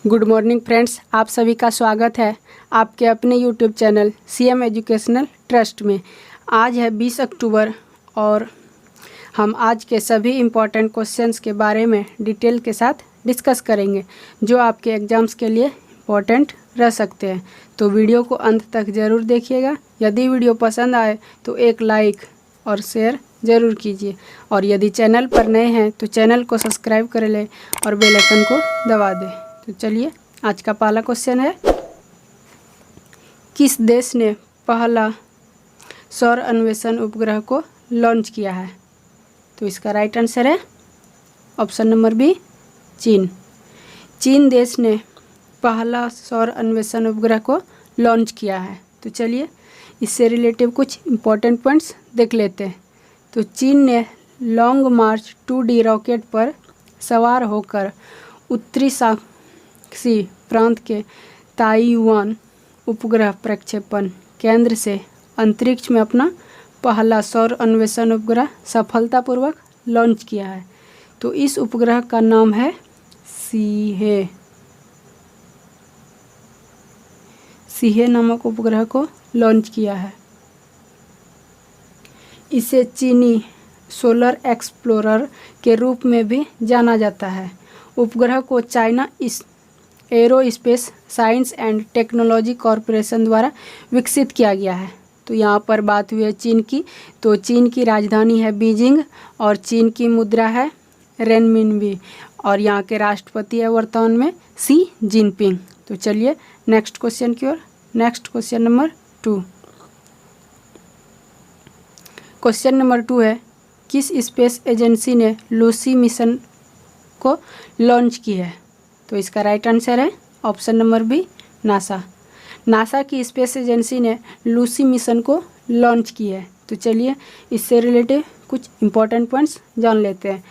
Good morning friends, आप सभी का स्वागत है आपके अपने YouTube channel CM educational trust में। आज है 20 अक्टूबर और हम आज के सभी इम्पॉर्टेंट क्वेश्चंस के बारे में डिटेल के साथ डिस्कस करेंगे जो आपके एग्ज़ाम्स के लिए इम्पॉर्टेंट रह सकते हैं। तो वीडियो को अंत तक ज़रूर देखिएगा। यदि वीडियो पसंद आए तो एक लाइक और शेयर ज़रूर कीजिए, और यदि चैनल पर नए हैं तो चैनल को सब्सक्राइब कर लें और बेल आइकन को दबा दें। तो चलिए, आज का पहला क्वेश्चन है, किस देश ने पहला सौर अन्वेषण उपग्रह को लॉन्च किया है? तो इसका राइट आंसर है ऑप्शन नंबर बी, चीन। चीन देश ने पहला सौर अन्वेषण उपग्रह को लॉन्च किया है। तो चलिए, इससे रिलेटिव कुछ इम्पोर्टेंट पॉइंट्स देख लेते हैं। तो चीन ने लॉन्ग मार्च 2D रॉकेट पर सवार होकर उत्तरी शांक्सी प्रांत के ताइवान उपग्रह प्रक्षेपण केंद्र से अंतरिक्ष में अपना पहला सौर अन्वेषण उपग्रह सफलतापूर्वक लॉन्च किया है। तो इस उपग्रह का नाम है सीहे। सीहे नामक उपग्रह को लॉन्च किया है। इसे चीनी सोलर एक्सप्लोरर के रूप में भी जाना जाता है। उपग्रह को China aerospace science and technology corporation द्वारा विकसित किया गया है। तो यहाँ पर बात हुई है चीन की। तो चीन की राजधानी है बीजिंग और चीन की मुद्रा है रेनमिनबी, और यहाँ के राष्ट्रपति है वर्तमान में शी जिनपिंग। तो चलिए नेक्स्ट क्वेश्चन की ओर। Next question number 2। Question number 2 है, किस स्पेस एजेंसी ने लूसी मिशन को लॉन्च की है? तो इसका राइट आंसर है option number B, NASA. NASA की स्पेस एजेंसी ने लूसी मिशन को लॉन्च की है। तो चलिए, इससे रिलेटेड कुछ इम्पोर्टेंट पॉइंट्स जान लेते हैं।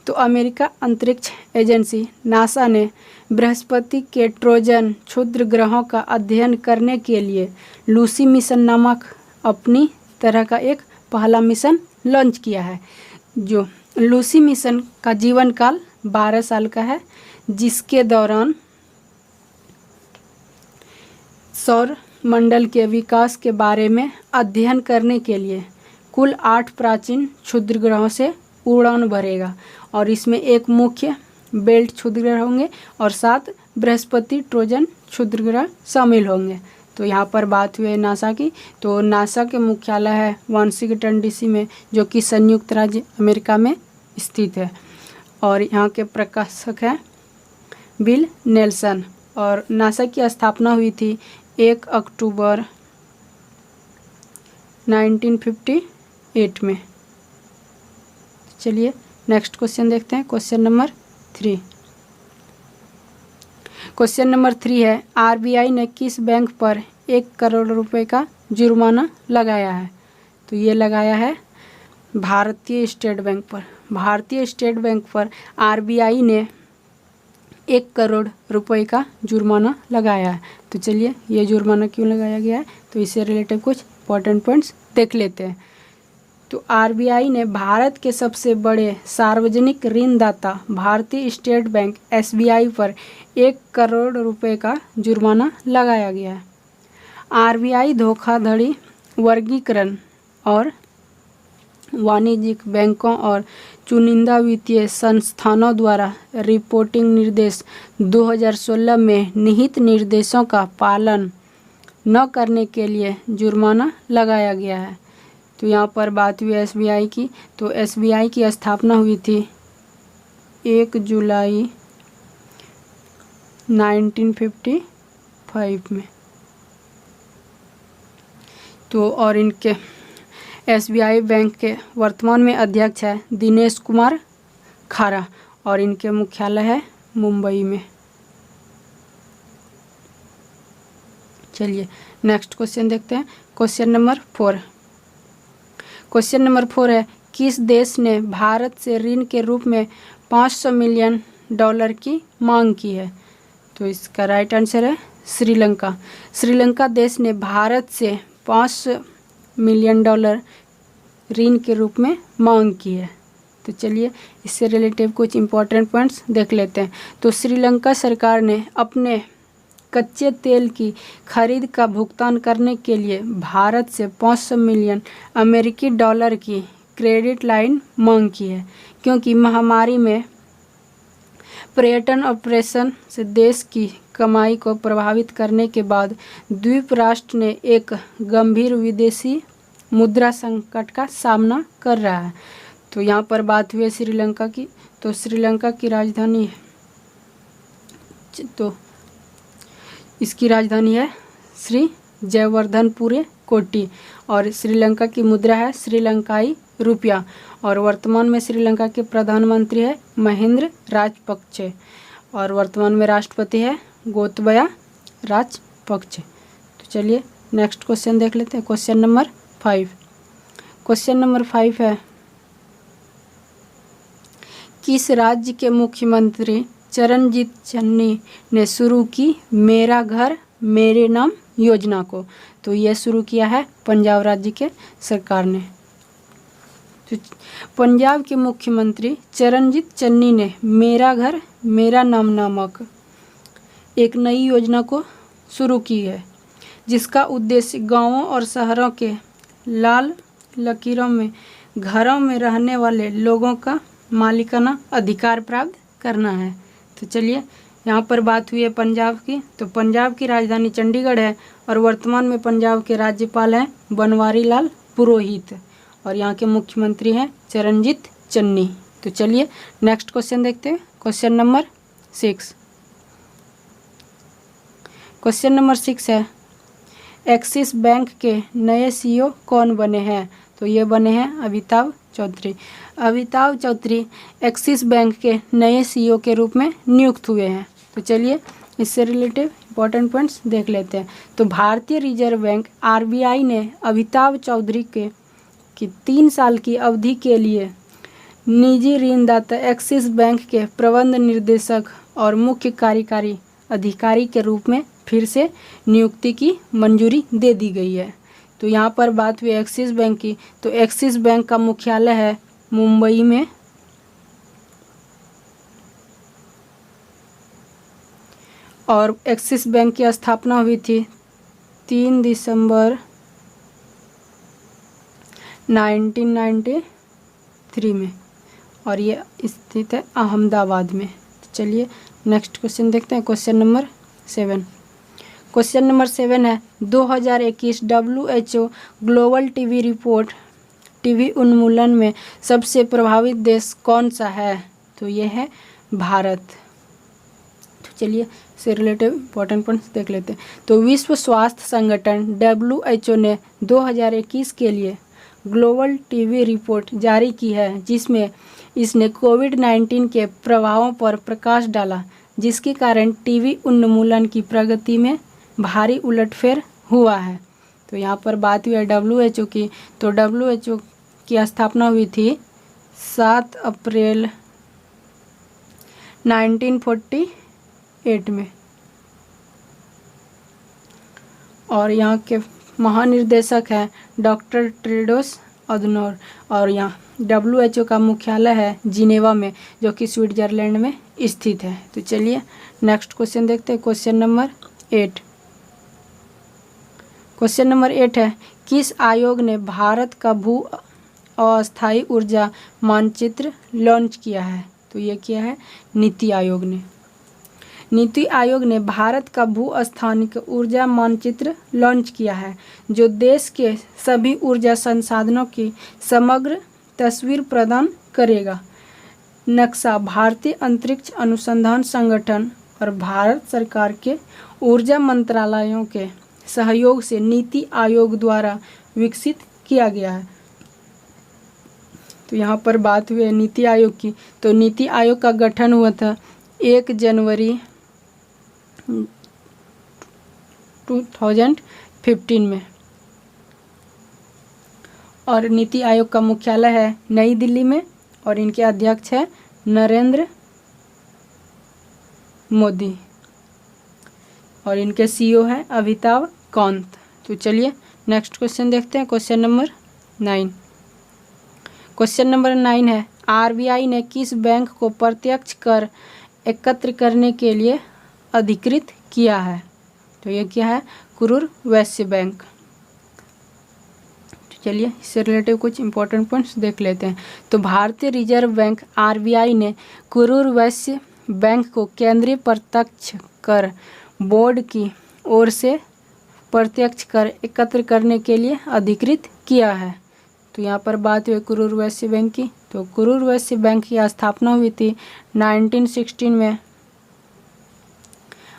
तो अमेरिका अंतरिक्ष एजेंसी नासा ने बृहस्पति के ट्रोजन क्षुद्र ग्रहों का अध्ययन करने के लिए लूसी मिशन नामक अपनी तरह का एक पहला मिशन लॉन्च किया है। जो लूसी मिशन का जीवन काल 12 साल का है, जिसके दौरान सौर मंडल के विकास के बारे में अध्ययन करने के लिए कुल 8 प्राचीन क्षुद्र ग्रहों से उड़ान भरेगा, और इसमें एक मुख्य बेल्ट क्षुद्र ग्रह होंगे और 7 बृहस्पति ट्रोजन क्षुद्र ग्रह शामिल होंगे। तो यहाँ पर बात हुई है नासा की। तो नासा के मुख्यालय है वाशिंगटन डीसी में, जो कि संयुक्त राज्य अमेरिका में स्थित है, और यहाँ के प्रकाशक हैं बिल नेल्सन। और नासा की स्थापना हुई थी 1 अक्टूबर 1958 में। चलिए नेक्स्ट क्वेश्चन देखते हैं। Question number 3। क्वेश्चन नंबर 3 है, आरबीआई ने किस बैंक पर 1 करोड़ रुपए का जुर्माना लगाया है? तो ये लगाया है भारतीय स्टेट बैंक पर। भारतीय स्टेट बैंक पर आरबीआई ने 1 करोड़ रुपए का जुर्माना लगाया है। तो चलिए, ये जुर्माना क्यों लगाया गया है, तो इससे रिलेटेड कुछ इंपॉर्टेंट पॉइंट्स देख लेते हैं। तो आरबीआई ने भारत के सबसे बड़े सार्वजनिक ऋणदाता भारतीय स्टेट बैंक एसबीआई पर 1 करोड़ रुपए का जुर्माना लगाया गया है। आरबीआई धोखाधड़ी वर्गीकरण और वाणिज्यिक बैंकों और चुनिंदा वित्तीय संस्थानों द्वारा रिपोर्टिंग निर्देश 2016 में निहित निर्देशों का पालन न करने के लिए जुर्माना लगाया गया है। तो यहाँ पर बात हुई एसबीआई की। तो एसबीआई की स्थापना हुई थी 1 जुलाई 1955 में। तो और इनके एसबीआई बैंक के वर्तमान में अध्यक्ष है दिनेश कुमार खारा, और इनके मुख्यालय है मुंबई में। चलिए नेक्स्ट क्वेश्चन देखते हैं। Question number 4। क्वेश्चन नंबर 4 है, किस देश ने भारत से ऋण के रूप में $500 मिलियन की मांग की है? तो इसका राइट आंसर है श्रीलंका। श्रीलंका देश ने भारत से $500 मिलियन ऋण के रूप में मांग की है। तो चलिए इससे रिलेटिव कुछ इम्पोर्टेंट पॉइंट्स देख लेते हैं। तो श्रीलंका सरकार ने अपने कच्चे तेल की खरीद का भुगतान करने के लिए भारत से 500 मिलियन अमेरिकी डॉलर की क्रेडिट लाइन मांग की है, क्योंकि महामारी में पर्यटन ऑपरेशन से देश की कमाई को प्रभावित करने के बाद द्वीप राष्ट्र ने एक गंभीर विदेशी मुद्रा संकट का सामना कर रहा है। तो यहाँ पर बात हुई है श्रीलंका की। तो श्रीलंका की राजधानी है, तो इसकी राजधानी है श्री जयवर्धनपुरे कोटी और श्रीलंका की मुद्रा है श्रीलंकाई रुपया और वर्तमान में श्रीलंका के प्रधानमंत्री है महिंद्र राजपक्षे और वर्तमान में राष्ट्रपति है गोतबाया राजपक्षे। तो चलिए नेक्स्ट क्वेश्चन देख लेते हैं। Question number 5। क्वेश्चन नंबर 5 है, किस राज्य के मुख्यमंत्री चरणजीत चन्नी ने शुरू की मेरा घर मेरे नाम योजना को? तो यह शुरू किया है पंजाब राज्य के सरकार ने। तो पंजाब के मुख्यमंत्री चरणजीत चन्नी ने मेरा घर मेरा नाम नामक एक नई योजना को शुरू की है, जिसका उद्देश्य गांवों और शहरों के लाल लकीरों में घरों में रहने वाले लोगों का मालिकाना अधिकार प्राप्त करना है। तो चलिए यहाँ पर बात हुई है पंजाब की। तो पंजाब की राजधानी चंडीगढ़ है और वर्तमान में पंजाब के राज्यपाल हैं बनवारी लाल पुरोहित और यहाँ के मुख्यमंत्री हैं चरणजीत चन्नी। तो चलिए नेक्स्ट क्वेश्चन देखते हैं। Question number 6। क्वेश्चन नंबर 6 है, एक्सिस बैंक के नए सीईओ कौन बने हैं? तो ये बने हैं अमिताभ चौधरी। अमिताभ चौधरी एक्सिस बैंक के नए सीईओ के रूप में नियुक्त हुए हैं। तो चलिए इससे रिलेटिव इंपॉर्टेंट पॉइंट्स देख लेते हैं। तो भारतीय रिजर्व बैंक आरबीआई ने अमिताभ चौधरी की 3 साल की अवधि के लिए निजी ऋणदाता एक्सिस बैंक के प्रबंध निर्देशक और मुख्य कार्यकारी अधिकारी के रूप में फिर से नियुक्ति की मंजूरी दे दी गई है। तो यहाँ पर बात हुई एक्सिस बैंक की। तो एक्सिस बैंक का मुख्यालय है मुंबई में और एक्सिस बैंक की स्थापना हुई थी 3 दिसंबर 1993 में और ये स्थित है अहमदाबाद में। तो चलिए नेक्स्ट क्वेश्चन देखते हैं। Question number 7। क्वेश्चन नंबर 7 है, 2021 WHO global TB report TB उन्मूलन में सबसे प्रभावित देश कौन सा है? तो ये है भारत। तो चलिए से रिलेटिव इंपॉर्टेंट पॉइंट्स देख लेते हैं। तो विश्व स्वास्थ्य संगठन WHO ने 2021 के लिए ग्लोबल टीबी रिपोर्ट जारी की है, जिसमें इसने कोविड-19 के प्रभावों पर प्रकाश डाला, जिसके कारण टीबी उन्मूलन की प्रगति में भारी उलटफेर हुआ है। तो यहाँ पर बात हुई है WHO की। तो WHO की स्थापना हुई थी 7 अप्रैल 1948 में और यहाँ के महानिर्देशक हैं डॉक्टर टेड्रोस अधनोम और यहाँ WHO का मुख्यालय है जिनेवा में, जो कि स्विट्जरलैंड में स्थित है। तो चलिए नेक्स्ट क्वेश्चन देखते हैं। Question number 8। क्वेश्चन नंबर 8 है, किस आयोग ने भारत का भू अस्थायी ऊर्जा मानचित्र लॉन्च किया है? तो ये किया है नीति आयोग ने। नीति आयोग ने भारत का भू स्थानिक ऊर्जा मानचित्र लॉन्च किया है, जो देश के सभी ऊर्जा संसाधनों की समग्र तस्वीर प्रदान करेगा। नक्शा भारतीय अंतरिक्ष अनुसंधान संगठन और भारत सरकार के ऊर्जा मंत्रालयों के सहयोग से नीति आयोग द्वारा विकसित किया गया है। तो यहाँ पर बात हुई है नीति आयोग की। तो नीति आयोग का गठन हुआ था 1 जनवरी 2015 में और नीति आयोग का मुख्यालय है नई दिल्ली में और इनके अध्यक्ष है नरेंद्र मोदी और इनके सीईओ हैं अमिताभ कांत। तो चलिए नेक्स्ट क्वेश्चन देखते हैं। Question number 9। क्वेश्चन नंबर 9 है, आरबीआई ने किस बैंक को प्रत्यक्ष कर एकत्र करने के लिए अधिकृत किया है? तो ये क्या है? करूर वैश्य बैंक। तो चलिए इससे रिलेटिव कुछ इंपॉर्टेंट पॉइंट्स देख लेते हैं। तो भारतीय रिजर्व बैंक आरबीआई ने करूर वैश्य बैंक को केंद्रीय प्रत्यक्ष कर बोर्ड की ओर से प्रत्यक्ष कर एकत्र करने के लिए अधिकृत किया है। तो यहाँ पर बात हुई करूर वैश्य बैंक की। तो करूर वैश्य बैंक की स्थापना हुई थी 1916 में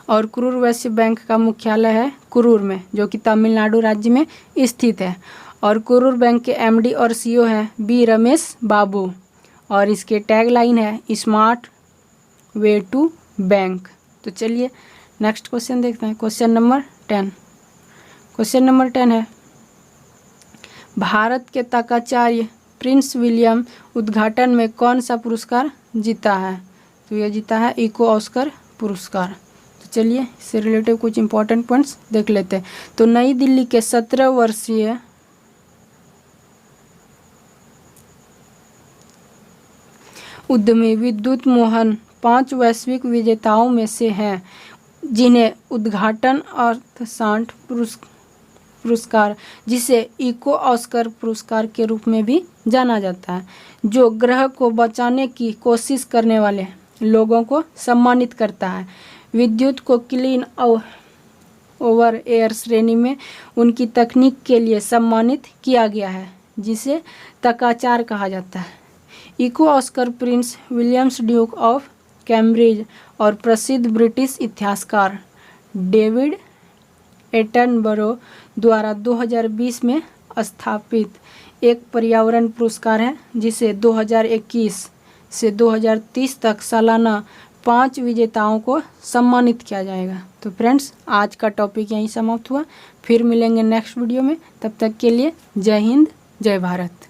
और करूर वैश्य बैंक का मुख्यालय है करूर में, जो कि तमिलनाडु राज्य में स्थित है। और करूर बैंक के एमडी और सीईओ हैं बी रमेश बाबू और इसके टैगलाइन है स्मार्ट वे टू बैंक। तो चलिए नेक्स्ट क्वेश्चन देखते हैं। Question number 10। क्वेश्चन नंबर 10 है, भारत के तर्काचार्य प्रिंस विलियम उद्घाटन में कौन सा पुरस्कार जीता है? तो यह जीता है इको ऑस्कर पुरस्कार। तो चलिए इससे रिलेटिव कुछ इंपॉर्टेंट पॉइंट्स देख लेते हैं। तो नई दिल्ली के 17 वर्षीय उद्यमी विद्युत मोहन 5 वैश्विक विजेताओं में से हैं, जिन्हें उद्घाटन अर्थशास्त्र पुरस्कार, जिसे इको ऑस्कर पुरस्कार के रूप में भी जाना जाता है, जो ग्रह को बचाने की कोशिश करने वाले लोगों को सम्मानित करता है। विद्युत को क्लीन ओवर एयर श्रेणी में उनकी तकनीक के लिए सम्मानित किया गया है, जिसे तर्काचार्य कहा जाता है। Eco Oscar Prince Williams Duke of Cambridge और प्रसिद्ध ब्रिटिश इतिहासकार डेविड एटनबरो द्वारा 2020 में स्थापित एक पर्यावरण पुरस्कार है, जिसे 2021 से 2030 तक सालाना 5 विजेताओं को सम्मानित किया जाएगा। तो फ्रेंड्स आज का टॉपिक यहीं समाप्त हुआ। फिर मिलेंगे नेक्स्ट वीडियो में। तब तक के लिए जय हिंद, जय भारत।